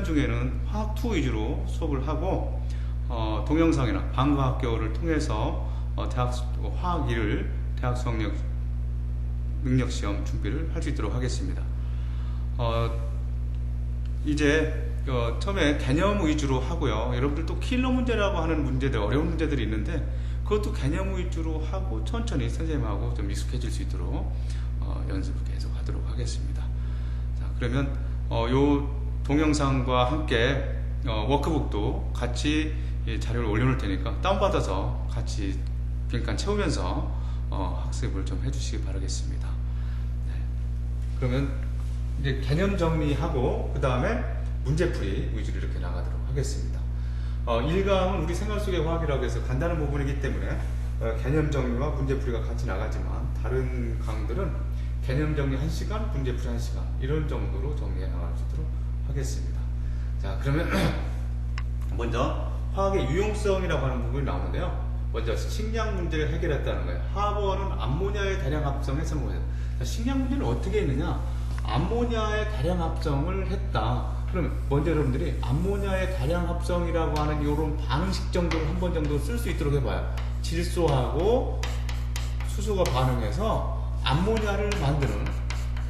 중에는 화학2 위주로 수업을 하고 동영상이나 방과학교를 통해서 대학 화학 1을 대학 수학력 능력 시험 준비를 할 수 있도록 하겠습니다. 이제 처음에 개념 위주로 하고요. 여러분들 또 킬러 문제라고 하는 문제들, 어려운 문제들이 있는데 그것도 개념 위주로 하고 천천히 선생님하고 좀 익숙해질 수 있도록 연습을 계속 하도록 하겠습니다. 자, 그러면 요 동영상과 함께 워크북도 같이 자료를 올려놓을 테니까 다운받아서 같이 빈칸 채우면서 학습을 좀 해주시기 바라겠습니다. 네. 그러면 이제 개념 정리하고 그 다음에 문제풀이 위주로 이렇게 나가도록 하겠습니다. 1강은 우리 생활 속의 화학이라고 해서 간단한 부분이기 때문에 개념 정리와 문제풀이가 같이 나가지만 다른 강들은 개념 정리 1시간, 문제풀이 1시간 이런 정도로 정리해 나갈 수 있도록 하겠습니다. 자, 그러면 먼저 화학의 유용성이라고 하는 부분이 나오는데요. 먼저 식량 문제를 해결했다는 거예요. 화합원은 암모니아의 다량 합성에 성공했다. 식량 문제는 어떻게 했느냐? 암모니아의 다량 합성을 했다. 그러면 먼저 여러분들이 암모니아의 다량 합성이라고 하는 이런 반응식 정도를 한 번 정도 쓸 수 있도록 해봐요. 질소하고 수소가 반응해서 암모니아를 만드는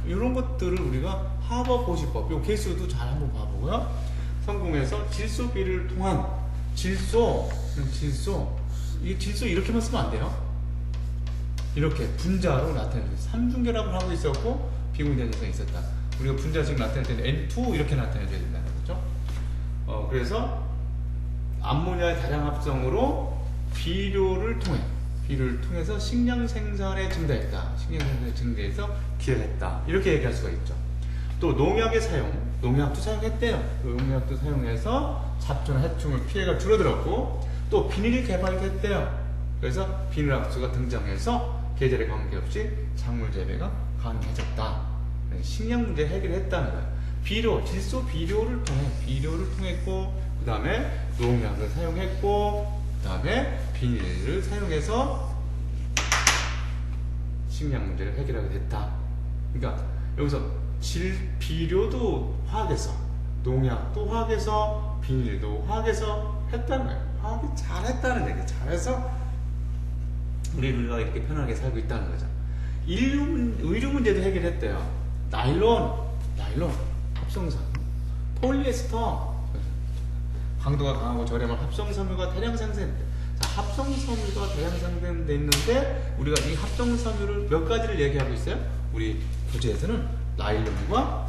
이런 것들을 우리가 화합 고시법, 이 개수도 잘 한번 봐보고요. 성공해서 질소비를 통한 질소 이 질소 이렇게만 쓰면 안 돼요. 이렇게 분자로 나타내는 삼중결합을 하고 있었고 비공유전성이 있었다. 우리가 분자식 나타낼 때는 N2 이렇게 나타내야 된다는 거죠. 그래서 암모니아의 다량 합성으로 비료를 통해서 식량 생산에 증가했다. 식량 생산에 증가해서 기여했다. 이렇게 얘기할 수가 있죠. 또 농약의 사용, 농약도 사용했대요. 농약도 사용해서 잡초나 해충을 피해가 줄어들었고 또 비닐이 개발됐대요. 그래서 비닐 합수가 등장해서 계절에 관계없이 작물 재배가 가능해졌다. 식량 문제 해결했다는 거예요. 비료, 질소 비료를 통했고 그 다음에 농약을 사용했고 그 다음에 비닐을 사용해서 식량 문제를 해결하게 됐다. 그러니까 여기서 비료도 화학에서, 농약도 화학에서, 비닐도 화학에서 했다는 거예요. 화학이 잘했다는 얘기예요. 잘해서 우리가 이렇게 편하게 살고 있다는 거죠. 의류 문제도 해결했대요. 나일론, 합성섬유, 폴리에스터, 강도가 강하고 저렴한 합성섬유가 대량 생산돼. 합성섬유가 대량 생산돼 있는데 우리가 이 합성섬유를 몇 가지를 얘기하고 있어요? 우리 교재에서는 나일론과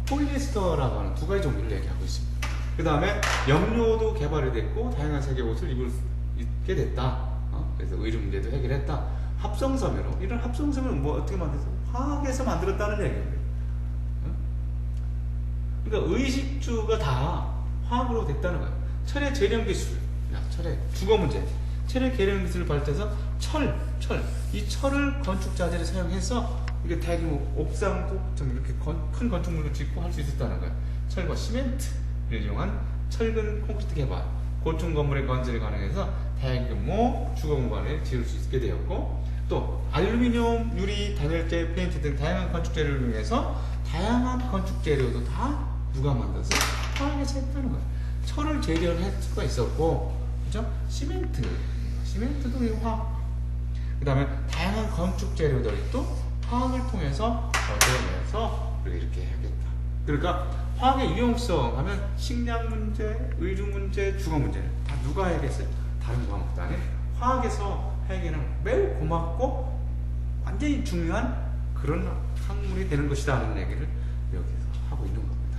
폴리에스터라고 하는 두 가지 종류를 얘기하고 있습니다. 그 다음에 염료도 개발이 됐고 다양한 색의 옷을 입을 수 있게 됐다. 그래서 의류 문제도 해결했다. 합성섬유로, 이런 합성섬유는 뭐 어떻게 만들었어? 화학에서 만들었다는 얘기예요. 그러니까 의식주가 다 화학으로 됐다는 거예요. 철의 재련 기술, 철의 주거 문제, 철의 계량 기술을 발전해서 이 철을 건축 자재를 사용해서 이게 대규모 옥상도 좀 이렇게 큰 건축물도 짓고 할 수 있었다는 거예요. 철과 시멘트를 이용한 철근 콘크리트 개발, 고층 건물의 건설이 가능해서 대규모 주거 공간을 지을 수 있게 되었고, 또 알루미늄, 유리, 단열재, 페인트 등 다양한 건축 재료를 이용해서 다양한 건축 재료도 다 누가 만들어서 화학에서 했다는 거예요. 철을 재련할 수가 있었고, 그죠? 시멘트도 화학. 그 다음에 다양한 건축 재료들도 화학을 통해서 재현해서 이렇게 하겠다. 그러니까 화학의 유용성 하면 식량 문제, 의류 문제, 주거 문제를 다 누가 해결했어요? 다른 과목도 아닌 화학에서 해결하는 매우 고맙고 완전히 중요한 그런 학문이 되는 것이다 하는 얘기를 여기서 하고 있는 겁니다.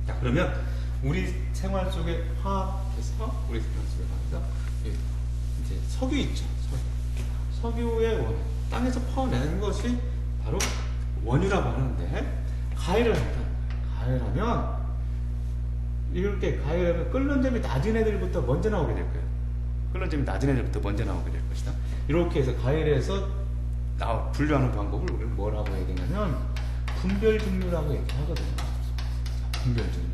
자, 그러면 우리 생활 속의 화학에서 우리 생활 속에 가면서 이제 석유 있죠. 석유의 원유, 땅에서 퍼내는 것이 바로 원유라고 하는데, 가열을 한다. 가열하면 이렇게 가열하면 끓는 점이 낮은 애들부터 먼저 나오게 될 거예요. 끓는 점이 낮은 애들부터 먼저 나오게 될 것이다. 이렇게 해서 가열해서 분류하는 방법을 우리는 뭐라고 해야 되냐면 분별 증류라고 얘기하거든요. 분별 증류.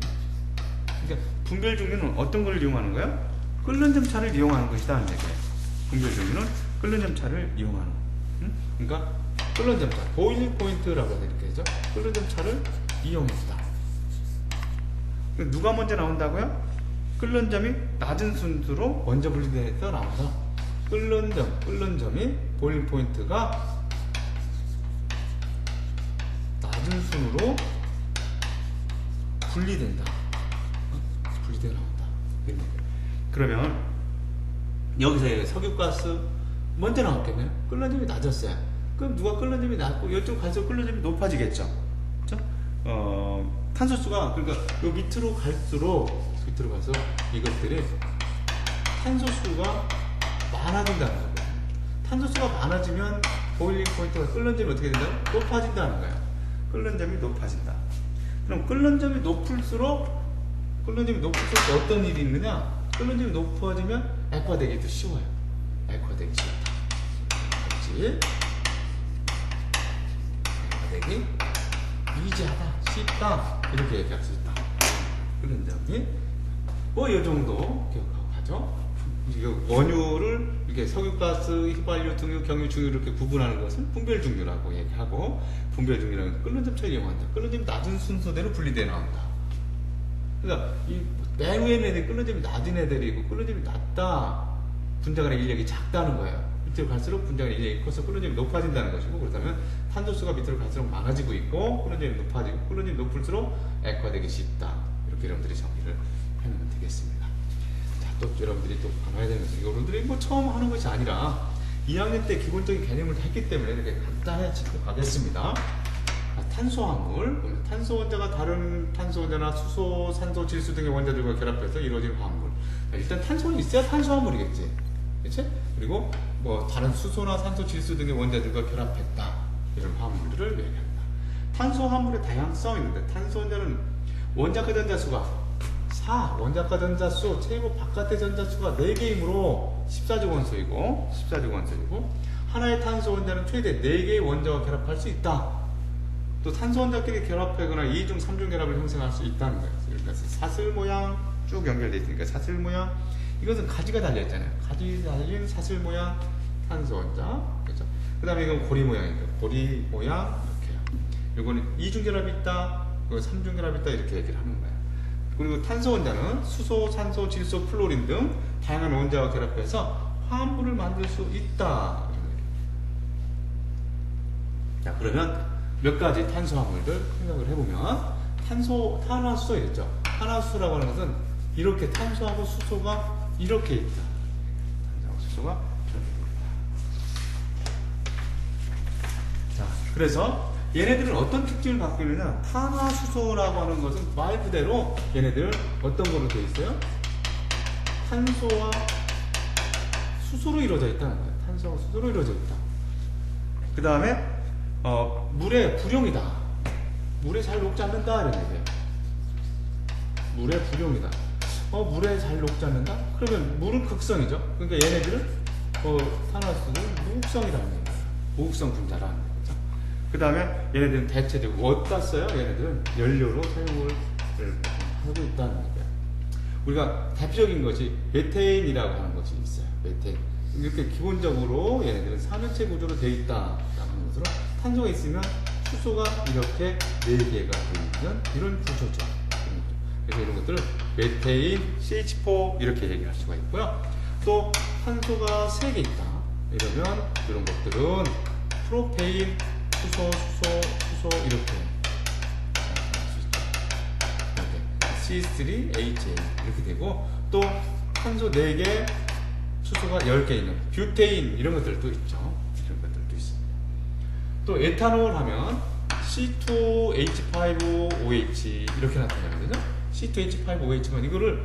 그러니까 분별 증류는 어떤 걸 이용하는 거예요? 끓는 점 차를 이용하는 것이다 하는 얘기예요. 분별 증류는 끓는 점 차를 이용하는. 그러니까 끓는 점 차, 보일링 포인트라고 이렇게 하죠. 끓는 점 차를 이용했다. 누가 먼저 나온다고요? 끓는 점이 낮은 순수로 먼저 분리돼서 나온다. 끓는 점이 보일링 포인트가 낮은 순으로 분리된다. 분리돼 나온다. 그러면 여기서 석유가스 먼저 나왔겠네요. 끓는 점이 낮았어요. 그럼 누가 끓는 점이 낮고 이쪽 갈수록 끓는 점이 높아지겠죠. 그렇죠? 탄소수가 그러니까 요 밑으로 갈수록 이것들이 탄소수가 많아진다는 거예요. 탄소수가 많아지면 보일링 포인트가 끓는 점이 어떻게 된다? 높아진다는 거예요. 끓는 점이 높아진다. 그럼 끓는 점이 높을수록 어떤 일이 있느냐? 끓는 점이 높아지면 액화되기도 쉬워요. 액화되기 쉽다. 그렇지? 액화되기 이지하다, 쉽다 이렇게 얘기할 수 있다. 끓는 점이 뭐 이 정도 기억하고 가죠. 원유를 이렇게 석유가스, 휘발유, 등유, 경유, 중유 이렇게 구분하는 것은 분별 중유라고 얘기하고, 분별 중유라는 끓는 점 차를 이용한다. 끓는 점이 낮은 순서대로 분리되어 나온다. 그러니까 이 맨 위에 애들이 끓는 점이 낮은 애들이고 끓는 점이 낮다, 분자간의 인력이 작다는 거예요. 밑으로 갈수록 분자간의 인력이 커서 끓는 점이 높아진다는 것이고, 그렇다면 탄소수가 밑으로 갈수록 많아지고 있고 끓는 점이 높아지고 끓는 점이 높을수록 액화되기 쉽다. 이렇게 여러분들이 정리를 해놓으면 되겠습니다. 자, 또 여러분들이 또 알아야 되는 것은, 여러분들이 뭐 처음 하는 것이 아니라 2학년 때 기본적인 개념을 했기 때문에 이렇게 간단히 짚어가겠습니다. 탄소화물, 탄소 원자가 다른 탄소 원자나 수소, 산소, 질소 등의 원자들과 결합해서 이루어진 화합물. 일단 탄소는 있어야 탄소화물이겠지, 그렇지? 그리고 뭐 다른 수소나 산소, 질소 등의 원자들과 결합했다, 이런 화합물들을 얘기합니다. 탄소화물의 다양성이 있는데, 탄소 원자는 원자가 전자수가 4, 원자가 전자수 최고 바깥의 전자수가 4개이므로 14조 원소이고 하나의 탄소 원자는 최대 4개의 원자와 결합할 수 있다. 또 탄소 원자끼리 결합하거나 2중, 3중 결합을 형성할 수 있다는 거예요. 그러니까 사슬 모양 쭉 연결되어 있으니까 사슬 모양, 이것은 가지가 달려있잖아요. 가지 달린 사슬 모양 탄소 원자, 그렇죠? 그 다음에 이건 고리 모양이니까 고리 모양 이렇게요. 이거는 2중 결합이 있다, 3중 결합이 있다, 이렇게 얘기를 하는 거예요. 그리고 탄소 원자는 수소, 산소, 질소, 플로린 등 다양한 원자와 결합해서 화합물을 만들 수 있다. 자, 그러면 몇 가지 탄소화물들 생각을 해보면, 탄화수소였죠. 탄화수소라고 하는 것은 이렇게 탄소하고 수소가 이렇게 있다. 탄소하고 수소가 이렇게 있다. 자, 그래서 얘네들은 어떤 특징을 갖고 있느냐? 탄화수소라고 하는 것은 말 그대로 얘네들 어떤 거로 되어 있어요? 탄소와 수소로 이루어져 있다는 거예요. 탄소와 수소로 이루어져 있다. 그 다음에 물의 불용이다. 물에 잘 녹지 않는다, 이런 얘기예요. 물의 불용이다. 물에 잘 녹지 않는다? 그러면 물은 극성이죠. 그러니까 얘네들은 탄화수소는 무극성이라는 얘기예요. 무극성 분자라는 거죠. 그 다음에 얘네들은 대체적으로 어디다 써요? 얘네들은 연료로 사용을 하고 있다는 거예요. 우리가 대표적인 것이 메테인이라고 하는 것이 있어요. 메테인. 이렇게 기본적으로 얘네들은 삼연체 구조로 되어 있다라는 것으로, 탄소가 있으면 수소가 이렇게 4개가 되어 있는 이런 구조죠. 그래서 이런 것들을 메테인, CH4 이렇게 얘기할 수가 있고요. 또 탄소가 3개 있다 이러면 이런 것들은 프로페인, 수소 이렇게 나타날 수 있죠. 이렇게 C3H 이렇게 되고, 또 탄소 4개, 수소가 10개 있는 뷰테인 이런 것들도 있죠. 이런 것들도 있습니다. 또 에탄올 하면 C2H5OH 이렇게 나타나거든요. C2H5OH만 이거를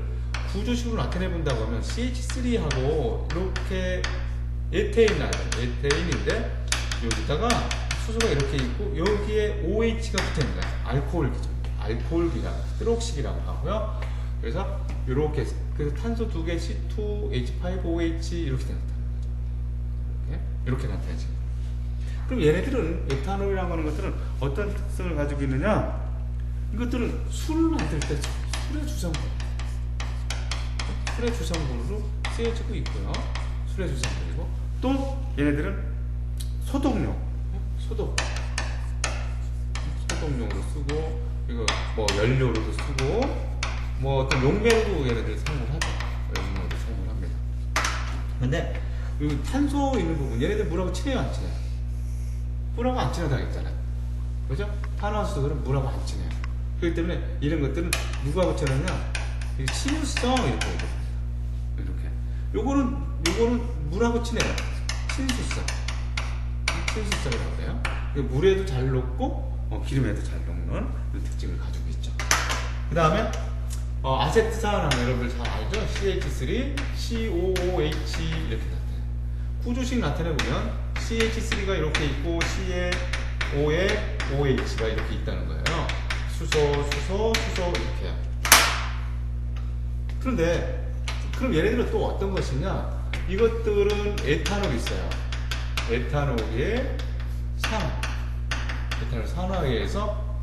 구조식으로 나타내 본다고 하면 CH3하고 이렇게 에테인인데 여기다가 수소가 이렇게 있고 여기에 OH가 붙어 있는 거예요. 알코올기죠. 알코올기라고, 스테록식이라고 하고요. 그래서 이렇게, 그래서 탄소 2개 C2H5OH 이렇게 나타나는 거죠. 이렇게 나타나지. 그럼 얘네들은, 에탄올이라고 하는 것들은 어떤 특성을 가지고 있느냐? 이것들은 술을 만들 때 술의 주성분으로 쓰여지고 있고요. 술의 주성분이고, 또 얘네들은 소독용으로 쓰고, 이거 뭐 연료로도 쓰고, 뭐 어떤 용매로도 얘네들 사용을 하죠. 용매로도 사용을 합니다. 근데 이 탄소 있는 부분 얘네들 물하고 친해요, 안 친해요? 물하고 안 친하다고 했잖아요. 그죠? 탄화수소들은 물하고 안 친해요. 그렇기 때문에 이런 것들은 누구하고 친하냐? 친수성 이렇게 얘기합니다. 이렇게. 요거는 물하고 친해요. 친수성. 친수성이라고 그래요. 물에도 잘 녹고 기름에도 잘 녹는 이런 특징을 가지고 있죠. 그 다음에 아세트산 하면 여러분들 잘 알죠? CH3, COOH 이렇게 나타나요. 구조식 나타내보면 CH3가 이렇게 있고 CO에 OH가 이렇게 있다는 거예요. 수소 이렇게요. 그런데 그럼 얘네들은 또 어떤 것이냐? 이것들은 에탄올이 있어요. 에탄올의 에탄올 산화에 의해서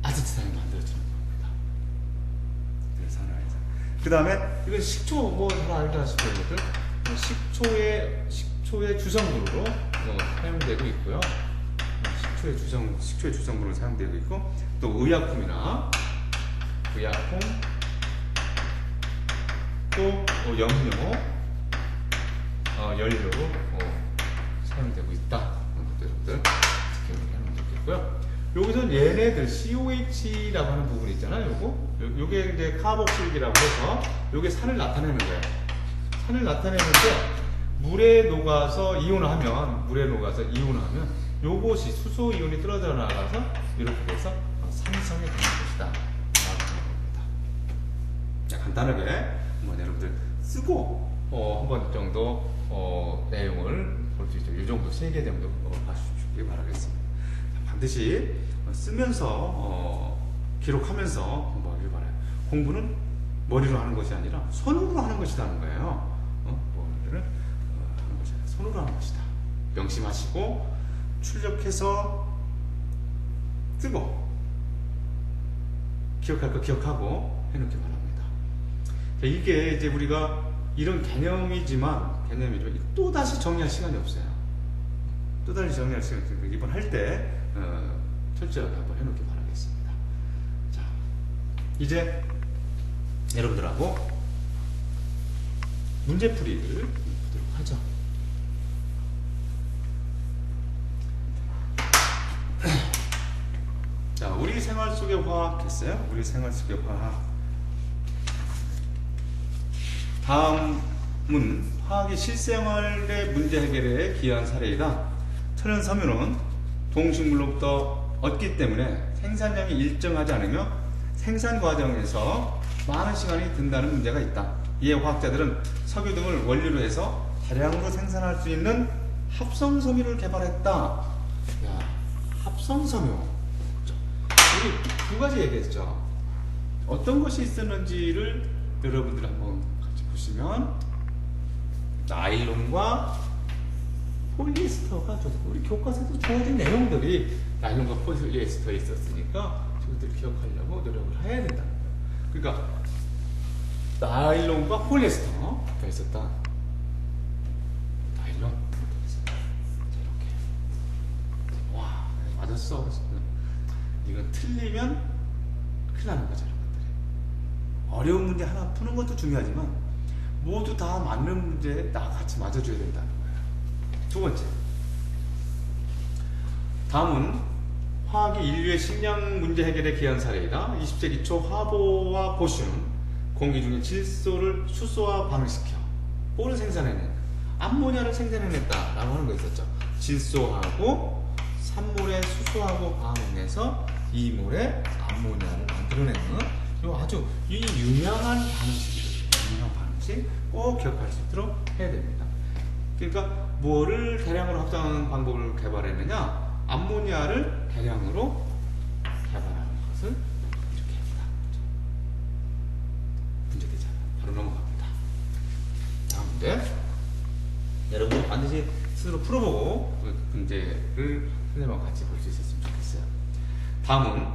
아세트산이 만들어지는 겁니다. 산화에서. 그 다음에 이건 식초 뭐 다 알다시피 식초의 주성분으로 사용되고 있고요. 식초의 주성분으로 사용되고 있고, 또 의약품, 또 염료, 연료로 사용되고 있다. 이런 것들 하면 좋겠고요. 여기서 얘네들 COH라고 하는 부분이 있잖아요. 요게 이제 카복실기라고 해서 요게 산을 나타내는 거예요. 산을 나타내는데 물에 녹아서 이온화하면 요것이 수소 이온이 떨어져 나가서 이렇게 돼서 산성이 되는 것이다. 라고 하는 겁니다. 자, 간단하게 한번 여러분들 쓰고 한 번 정도 내용을 볼 수 있죠. 이 정도 3개 정도 봐주시기 바라겠습니다. 자, 반드시 쓰면서 기록하면서 공부하길 바라요. 공부는 머리로 하는 것이 아니라 손으로 하는 것이라는 거예요. 머리를 하는 것이 아니라 손으로 하는 것이다. 명심하시고 출력해서 쓰고 기억할 거 기억하고 해놓기 바랍니다. 자, 이게 이제 우리가 이런 개념이지만 또 다시 정리할 시간이 없어요. 또 다시 정리할 시간이 없으니까 이번 할 때 철저하게 한번 해놓기 바라겠습니다. 자, 이제 여러분들하고 문제풀이를 보도록 하죠. 자, 우리 생활 속의 화학 했어요. 우리 생활 속의 화학. 다음은 화학의 실생활의 문제 해결에 기여한 사례이다. 천연섬유는 동식물로부터 얻기 때문에 생산량이 일정하지 않으며 생산 과정에서 많은 시간이 든다는 문제가 있다. 이에 화학자들은 석유 등을 원료로 해서 다량으로 생산할 수 있는 합성섬유를 개발했다. 야, 합성섬유. 우리 두 가지 얘기했죠. 어떤 것이 있었는지를 여러분들 한번 같이 보시면 나일론과 폴리에스터가 우리 교과서에서 주어진 내용들이 나일론과 폴리에스터에 있었으니까 저것들 기억하려고 노력을 해야 된다는 거예요. 그러니까 나일론과 폴리에스터가 있었다. 나일론, 폴리에스터. 이렇게. 와, 맞았어. 이건 틀리면 큰일 나는 거죠, 여러분들이. 어려운 문제 하나 푸는 것도 중요하지만 모두 다 맞는 문제에 다 같이 맞아줘야 된다는 거예요. 두 번째, 다음은 화학이 인류의 식량 문제 해결에 기여한 사례이다. 20세기 초 하보와 보슈는 공기 중에 질소를 수소와 반응시켜 뽀를 생산해낸 암모니아를 생산해냈다 라고 하는 거 있었죠. 질소하고 산물의 수소하고 반응해서 이물의 암모니아를 만들어내는 이 아주 유명한 방식이에요. 유명한 방식 꼭 기억할 수 있도록 해야 됩니다. 그러니까 뭐를 대량으로 합성하는 방법을 개발했느냐? 암모니아를 대량으로 개발하는 것을 이렇게 합니다. 문제 되잖아요. 바로 넘어갑니다. 다음 문제. 여러분들 반드시 스스로 풀어보고 그 문제를 선생님과 같이 볼 수 있었으면 좋겠어요. 다음은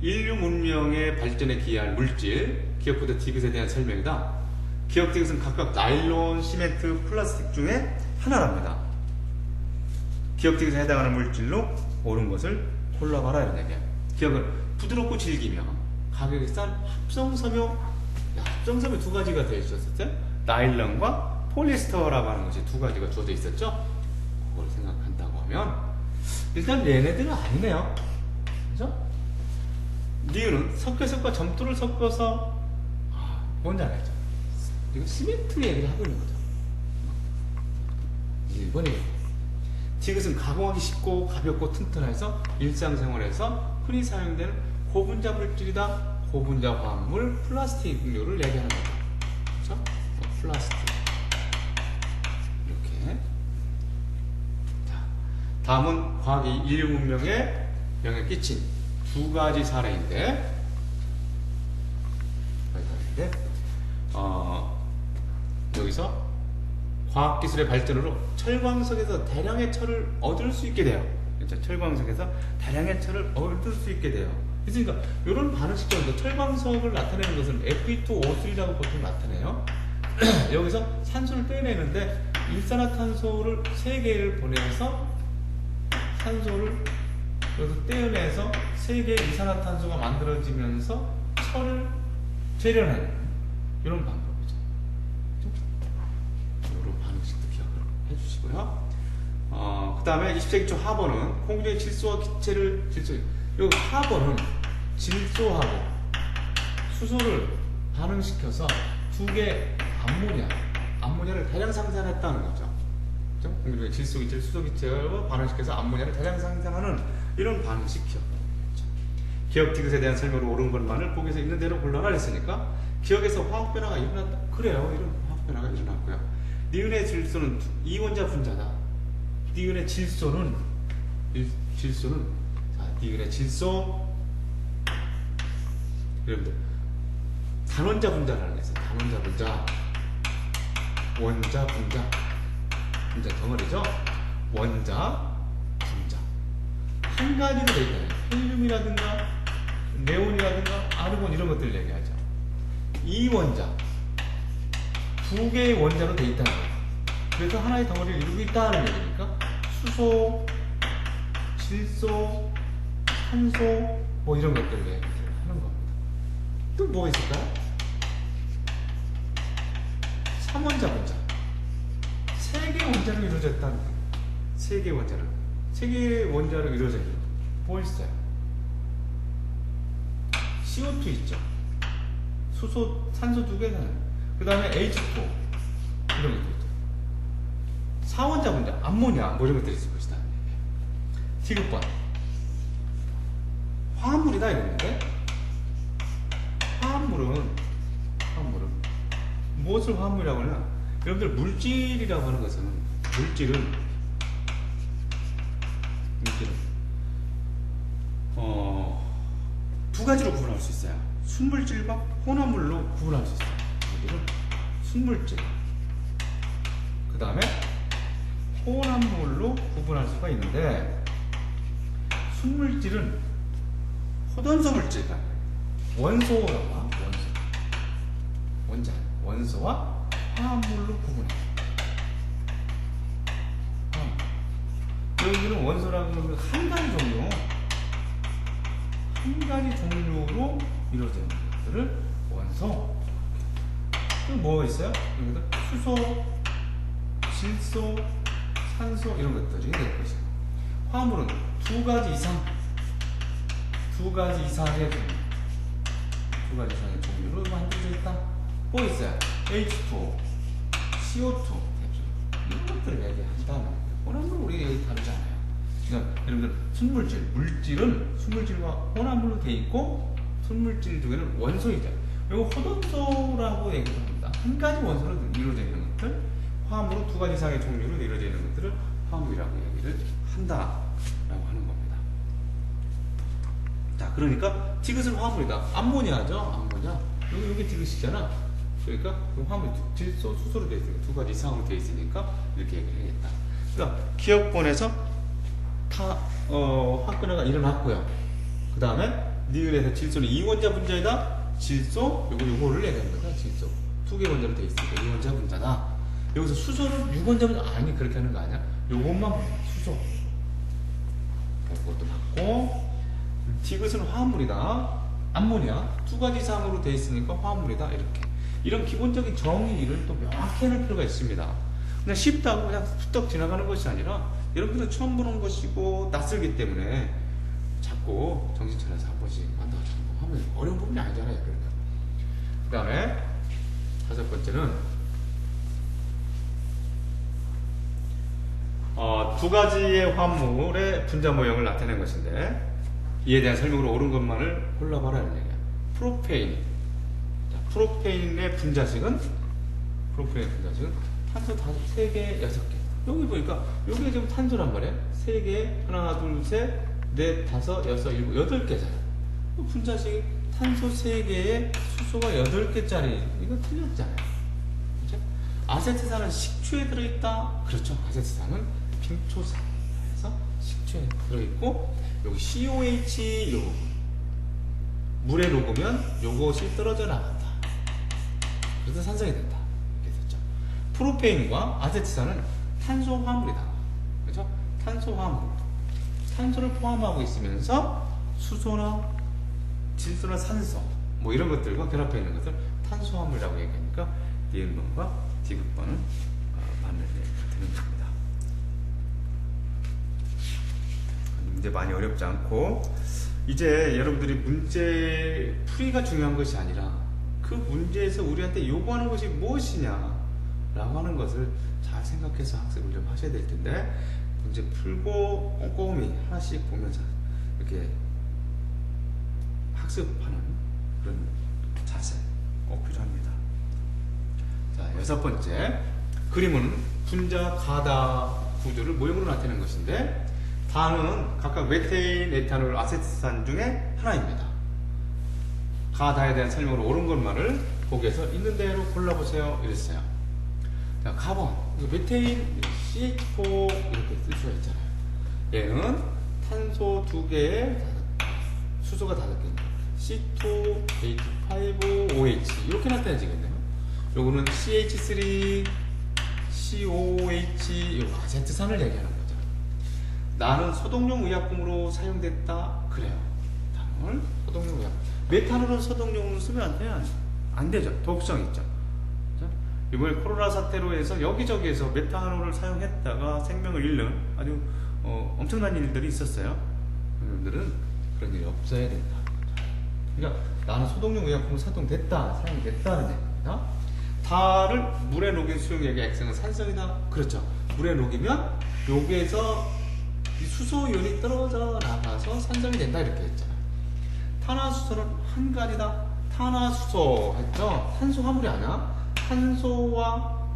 인류 문명의 발전에 기여할 물질, 기억부터 디귿에 대한 설명이다. 기억 디귿은 각각 나일론, 시멘트, 플라스틱 중에 하나랍니다. 기억 디귿에 해당하는 물질로 옳은 것을 골라봐라 이런 얘기예요. 기억은 부드럽고 질기며 가격이 싼 합성섬유 합성섬이 두 가지가 되어 있었어요. 나일론과 폴리에스터라고 하는 것이 두 가지가 주어져 있었죠. 그걸 생각한다고 하면 일단 얘네들은 아니네요. 그죠? 니은은 석회색과 점토를 섞어서 뭔지 알겠죠? 이거 시멘트 얘기를 하고 있는 거죠. 1번이에요. 디귿은 가공하기 쉽고 가볍고 튼튼해서 일상생활에서 흔히 사용되는 고분자 물질이다. 고분자 화합물, 플라스틱류를 얘기하는 거죠. 그렇죠? 플라스틱. 이렇게. 자, 다음은 과학이 인류 문명에 영향을 끼친 두 가지 사례인데, 여기서 과학기술의 발전으로 철광석에서 대량의 철을 얻을 수 있게 돼요. 그렇죠? 철광석에서 대량의 철을 얻을 수 있게 돼요. 그러니까 이런 반응식적인데 철광석을 나타내는 것은 Fe2O3라고 보통 나타내요. 여기서 산소를 떼내는데 일산화탄소를 3개를 보내서 산소를 여기서 떼어내서 3개의 이산화탄소가 만들어지면서 철을 재련하는 이런 방법이죠. 이런 반응식도 기억을 해주시고요. 그 다음에 20세기 초 하버는 공중의 질소와 기체를 여기 하버는 질소하고 수소를 반응시켜서 두 개 암모니아를 대량 생산했다는 거죠. 그렇죠? 공중의 질소 기체, 수소 기체와 반응시켜서 암모니아를 대량 생산하는 이런 반응식 기억. 기억 디귿에 대한 설명으로 옳은 것만을 보기에서 있는 대로 골라라 했으니까 기억에서 화학 변화가 일어났다. 그래요. 이런 화학 변화가 일어났고요. 니은의 질소는 이원자 분자다. 니은의 질소는 니은의 질소 여러분들 단원자 분자라는 게 있어요. 단원자 분자, 원자 분자, 분자 덩어리죠. 원자 분자 한 가지로 되어 있잖아요. 헬륨이라든가 네온이라든가 아르곤 이런 것들을 얘기하죠. 이 원자 두 개의 원자로 되어 있다는 거예요. 그래서 하나의 덩어리를 이루고 있다는 얘기니까 수소, 질소, 산소 뭐 이런 것들을 얘기하는 겁니다. 또 뭐가 있을까요? 3원자 분자 3개의 원자로 이루어졌다는 거예요. 3개의 원자로 이루어져 있는 뭐 있어요? CO2 있죠. 수소, 산소 2개는 그 다음에 H2O 이런 것도 있죠. 4원자 분자, 암모니아 뭐 이런 것들이 있을 것이다. 디귿번 화합물이다 이랬는데 화합물은 무엇을 화합물이라고 하냐? 여러분들 물질이라고 하는 것은 물질은 두 가지로 구분할 수 있어요. 순물질과 혼합물로 구분할 수 있어요. 물질은 순물질, 그 다음에 혼합물로 구분할 수가 있는데 순물질은 호전소 물질이다. 원소와 원소와 화합물로 구분해요. 여기는 원소라고 하면 한 가지 종류로 이루어지는 것들을 원소. 또 뭐가 있어요? 여기다 수소, 질소, 산소 이런 것들이 될 것이고, 화합물은 두 가지 이상의 종류로 만들어져 있다. 뭐 있어요? H2O, CO2 이런 것들을 얘기한다는 거예요. 혼합물은 우리 얘기 다르잖아요. 그러니까 여러분들 물질은 순물질과 혼합물로 되어 있고 순물질 중에는 원소이죠. 이거 호전소라고 얘기합니다. 한 가지 원소로 이루어져 있는 것들, 화합물은 두 가지 이상의 종류로 이루어져 있는 것들을 화합물이라고 얘기를 한다라고 하는 겁니다. 자, 그러니까 디귿은 화합물이다. 암모니아죠. 암모니아. 여기 디귿이잖아. 그러니까 화합물 질소, 수소로 되어 있으니까 두 가지 이상으로 되어 있으니까 이렇게 얘기를 해야겠다. 그러니까 기억본에서 화학 변화가 일어났고요. 그 다음에 니은에서 질소는 이원자 분자이다. 질소 요거를 얘기하는 거다. 질소 두 개 원자로 되어 있으니까 이원자 분자다. 여기서 수소는 6원자 분자 아니 그렇게 하는 거 아니야? 요것만 수소. 그것도 맞고 디귿은 화합물이다. 암모니아 두 가지 이상으로 되어 있으니까 화합물이다. 이렇게 이런 기본적인 정의를 또 명확히 해낼 필요가 있습니다. 그냥 쉽다고 그냥 툭떡 지나가는 것이 아니라 여러분들은 처음 보는 것이고 낯설기 때문에 자꾸 정신 차려서 한 번씩 하면 어려운 부분이 아니잖아요. 그 다음에 5번째는 두 가지의 화물의 분자 모형을 나타낸 것인데 이에 대한 설명으로 옳은 것만을 골라봐라는 얘기야. 프로페인. 자, 프로페인의 분자식은 탄소 3개, 6개. 여기 보니까 여기 지금 탄소란 말이야. 3개, 하나, 둘, 셋, 넷, 다섯, 여섯, 일곱, 8개잖아. 분자식이 탄소 3개에 수소가 8개짜리. 이거 틀렸잖아요. 그렇죠? 아세트산은 식초에 들어있다. 그렇죠. 아세트산은 핑초산에서 식초에 들어있고, 여기 COH 요 물에 녹으면 요것이 떨어져 나간다. 그래서 산성이 된다. 이렇게 됐죠. 프로페인과 아세트산은 탄소 화물이다. 그렇죠? 탄소 화물. 탄소를 포함하고 있으면서 수소나 질소나 산소 뭐 이런 것들과 결합해 있는 것을 탄소 화물이라고 얘기하니까 니은번과 디귿번은 맞는 되는 겁니다. 문제 많이 어렵지 않고 이제 여러분들이 문제 풀이가 중요한 것이 아니라 그 문제에서 우리한테 요구하는 것이 무엇이냐 라고 하는 것을 잘 생각해서 학습을 좀 하셔야 될 텐데 문제 풀고 꼼꼼히 하나씩 보면서 이렇게 학습하는 그런 자세 꼭 필요합니다. 자, 6번째 그림은 분자 가다 구조를 모형으로 나타내는 것인데 다는 각각 메테인, 에탄올, 아세트산 중에 하나입니다. 가다에 대한 설명으로 옳은 것만을 보기에서 있는 대로 골라보세요. 이랬어요. 자, 카본, 메테인, CH4 이렇게 쓸 수가 있잖아요. 얘는 탄소 2개에 수소가 5개, C2, H5, OH 이렇게 나타내지겠네요. 요거는 CH3, COH, 요 아세트산을 얘기하는 거죠. 나는 소독용 의약품으로 사용됐다. 그래요. 에탄올, 소독용 의약품. 메탄올은 소독용으로 쓰면 안 되죠. 독성 있죠. 이번에 코로나 사태로 해서 여기저기에서 메탄올을 사용했다가 생명을 잃는 아주 엄청난 일들이 있었어요. 여러분들은 그런 일이 없어야 된다. 그러니까 나는 소독용 의약품으로 사용됐다는 얘기입니다. 달을 물에 녹인 수용액의 액성은 산성이다. 그렇죠. 물에 녹이면 여기에서 이 수소연이 떨어져 나가서 산성이 된다 이렇게 했잖아요. 탄화수소는 한 가지다. 탄화수소 했죠. 탄소 화물이 아니야. 탄소와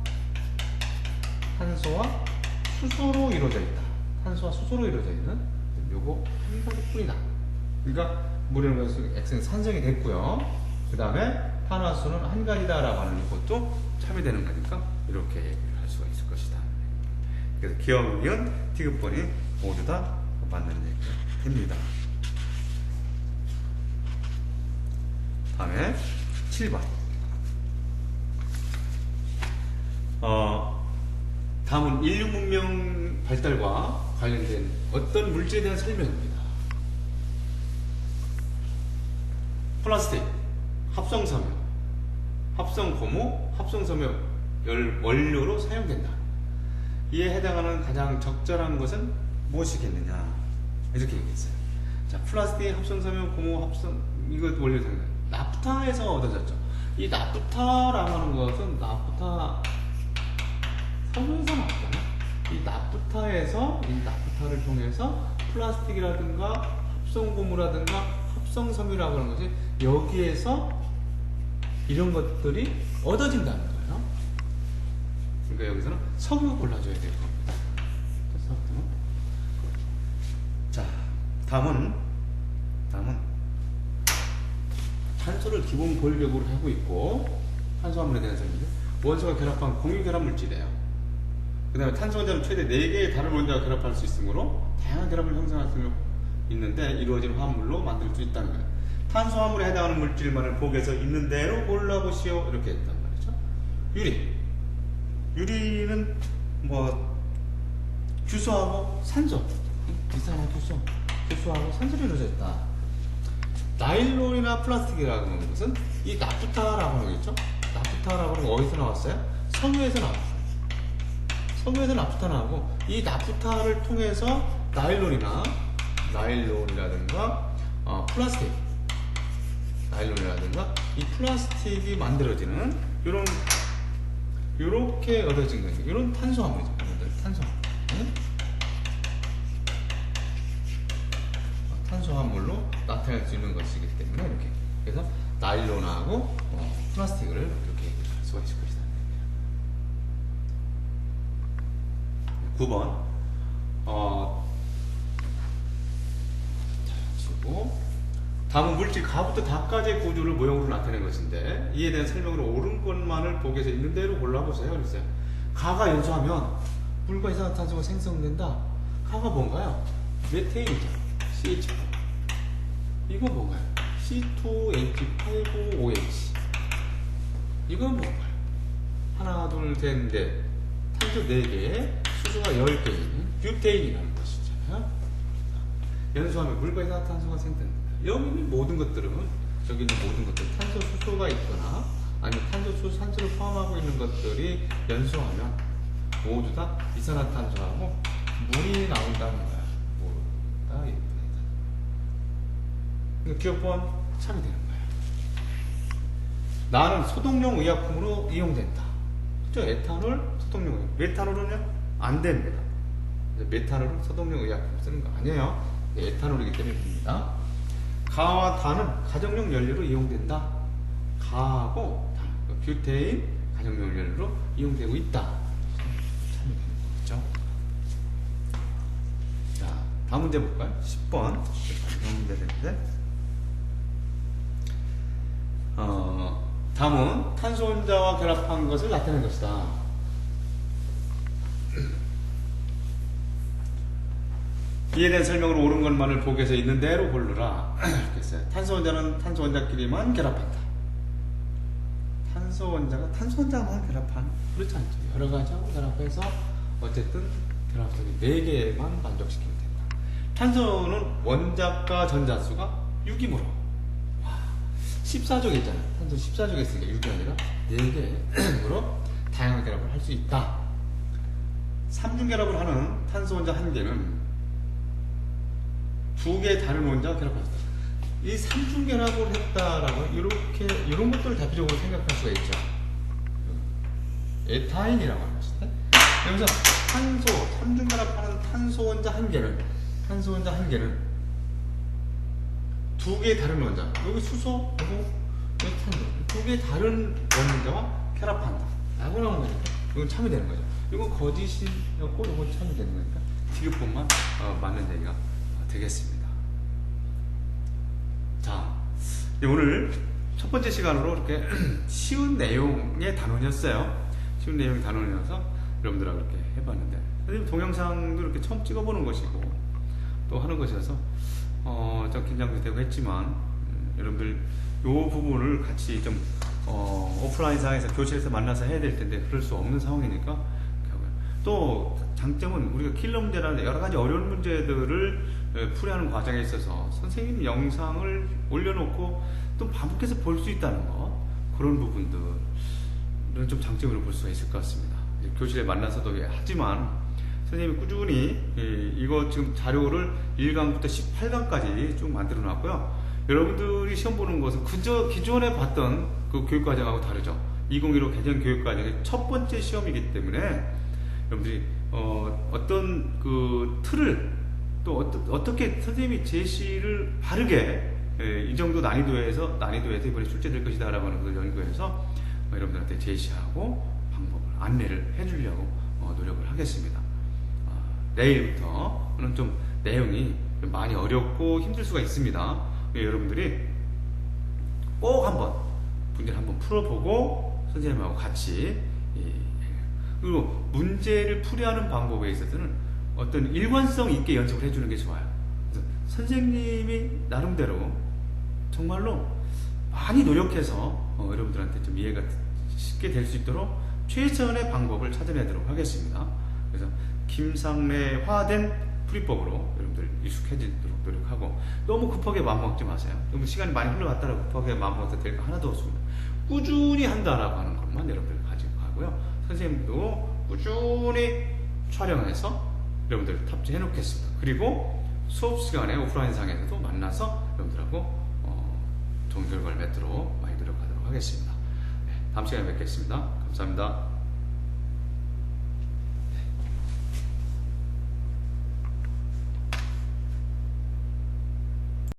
수소로 이루어져 있다. 탄소와 수소로 이루어져 있는 요거 한 가지뿐이다. 그러니까 물에 녹여서 액성이 산성이 됐고요. 그 다음에 탄화수소는 한 가지다라고 하는 것도 참여되는 거니까 이렇게 얘기를 할 수가 있을 것이다. 그래서 기억은 디귿번이 모두 다 맞는 얘기가 됩니다. 다음에 7번. 다음은 인류 문명 발달과 관련된 어떤 물질에 대한 설명입니다. 플라스틱, 합성섬유, 합성고무, 합성섬유 원료로 사용된다. 이에 해당하는 가장 적절한 것은 무엇이겠느냐 이렇게 얘기했어요. 자, 플라스틱, 합성섬유, 고무, 이거 원료 사용된다. 나프타에서 얻어졌죠. 이 나프타라고 하는 것은 나프타 섬유에서 나왔잖아. 이 나프타를 통해서 플라스틱이라든가 합성고무라든가 합성섬유라고 하는 것이 여기에서 이런 것들이 얻어진다는 거예요. 그러니까 여기서는 석유 골라줘야 될 겁니다. 자, 다음은 탄소를 기본 권력으로 하고 있고 탄소화물에 대한 설명인데 원소가 결합한 공유 결합 물질이에요. 그 다음에 탄소 원자는 최대 4개의 다른 원자가 결합할 수 있으므로 다양한 결합을 형성할 수 있는데 이루어진 화합물로 만들 수 있다는 거예요. 탄소화물에 해당하는 물질만을 보기에서 있는 대로 골라보시오 이렇게 했단 말이죠. 유리는 뭐 규소하고 산소 비슷하나 규소하고 산소로 이루어져 있다. 나일론이나 플라스틱이라고 하는 것은 이 나프타라고 하는 거겠죠. 나프타라고 하는 거 어디서 나왔어요? 섬유에서 나왔어요. 섬유에서 나프타 나오고, 이 나프타를 통해서 나일론이라든가 플라스틱, 나일론이라든가 이 플라스틱이 만들어지는 요렇게 얻어진 거예요. 이런 탄수화물이죠. 탄수화물. 네? 탄수화물로 나타낼 수 있는 것이기 때문에 이렇게. 그래서 나일론하고 플라스틱을 이렇게 할 수가 있을 것이다. 9번. 다음은 물질 가부터 다까지의 구조를 모형으로 나타낸 것인데 이에 대한 설명으로 옳은 것만을 보기 위해서 있는 대로 골라보세요. 그랬어요. 가가 연소하면 물과 이산화탄소가 생성된다. 가가 뭔가요? 메테인이죠. CH4. 이건 뭔가요? C2H895OH. 이건 뭔가요? 하나, 둘, 셋, 넷. 탄소 4개, 수소가 10개인 뷰테인이라는 것이잖아요. 연소하면 물과 이산화탄소가 생성된다. 여기 있는 모든 것들은, 여기 있는 모든 것들, 탄소, 수소가 있거나, 아니면 탄소, 수소, 산소를 포함하고 있는 것들이 연소하면 모두 다 이산화탄소하고 물이 나온다는 거야. 모두 다 기업번 참이 되는 거야. 나는 소독용 의약품으로 이용된다. 그죠? 에탄올, 소독용 의약품. 메탄올은요? 안 됩니다. 메탄올은 소독용 의약품 쓰는 거 아니에요. 에탄올이기 때문에 됩니다. 가와 단은 가정용 연료로 이용된다. 가하고 단, 뷰테인 가정용 연료로 이용되고 있다. 참이 되는 거죠. 자, 다음 문제 볼까요? 10번. 다음 문제 됐는데. 다음은 탄소 혼자와 결합한 것을 나타낸 것이다. 이에 대한 설명으로 옳은 것만을 보기 위해서 있는 대로 고르라. 그랬어요. 탄소 혼자는 탄소 혼자끼리만 결합한다. 탄소 혼자만 결합한, 그렇지 않죠. 여러 가지하고 결합해서 어쨌든 결합성이 4개만 만족시키면 된다. 탄소는 원자과 전자수가 6이므로 14족이 있잖아요. 탄소 14족이 있으니까 6이 아니라 4개로 다양한 결합을 할 수 있다. 3중 결합을 하는 탄소 혼자 1개는 2개의 다른 원자가 결합했다. 이 3중 결합을 했다라고 이런 것들을 대표적으로 생각할 수가 있죠. 에타인이라고 하는 것인데, 여기서 탄소 3중 결합하는 탄소 원자 1개는 2개의 다른 원자, 여기 수소하고 여기 탄소, 2개의 다른 원자와 결합한다 라고 나오는 거니까 이건 참이 되는 거죠. 이건 거짓이었고 이건 참이 되는 거니까 디귿번만 맞는 얘기가 되겠습니다. 자, 오늘 첫 번째 시간으로 이렇게 쉬운 내용의 단원이었어요. 쉬운 내용의 단원이어서 여러분들하고 이렇게 해봤는데, 선생님 동영상도 이렇게 처음 찍어보는 것이고 또 하는 것이어서 좀 긴장도 되고 했지만 여러분들 요 부분을 같이 좀 오프라인상에서 교실에서 만나서 해야 될 텐데 그럴 수 없는 상황이니까. 또 장점은 우리가 킬러 문제라는 여러 가지 어려운 문제들을 풀이하는 과정에 있어서 선생님 영상을 올려놓고 또 반복해서 볼 수 있다는 것, 그런 부분들은 좀 장점으로 볼 수가 있을 것 같습니다. 교실에 만나서도 하지만 선생님이 꾸준히 이거 지금 자료를 1강부터 18강까지 쭉 만들어 놨고요. 여러분들이 시험 보는 것은 그저 기존에 봤던 그 교육과정하고 다르죠. 2015 개정 교육과정의 첫 번째 시험이기 때문에 여러분들이 어떤 그 틀을 또 어떻게 선생님이 제시를 바르게 이 정도 난이도에서 이번에 출제될 것이다 라고 하는 것을 연구해서 여러분들한테 제시하고 방법을 안내를 해주려고 노력을 하겠습니다. 내일부터는 좀 내용이 좀 많이 어렵고 힘들 수가 있습니다. 여러분들이 꼭 한번 문제를 한번 풀어보고 선생님하고 같이, 그리고 문제를 풀이하는 방법에 있어서는 어떤 일관성 있게 연습을 해주는 게 좋아요. 그래서 선생님이 나름대로 정말로 많이 노력해서 여러분들한테 좀 이해가 쉽게 될 수 있도록 최선의 방법을 찾아내도록 하겠습니다. 그래서 김상래화된 풀이법으로 여러분들 익숙해지도록 노력하고, 너무 급하게 마음먹지 마세요. 너무 시간이 많이 흘러갔다고 급하게 마음먹어도 될 거 하나도 없습니다. 꾸준히 한다라고 하는 겁니다. 것만 여러분들 가지고 가고요. 선생님도 꾸준히 촬영해서 여러분들 탑재해 놓겠습니다. 그리고 수업 시간에 오프라인상에서도 만나서 여러분들하고 좋은 결과를 맺도록 많이 노력하도록 하겠습니다. 네, 다음 시간에 뵙겠습니다. 감사합니다.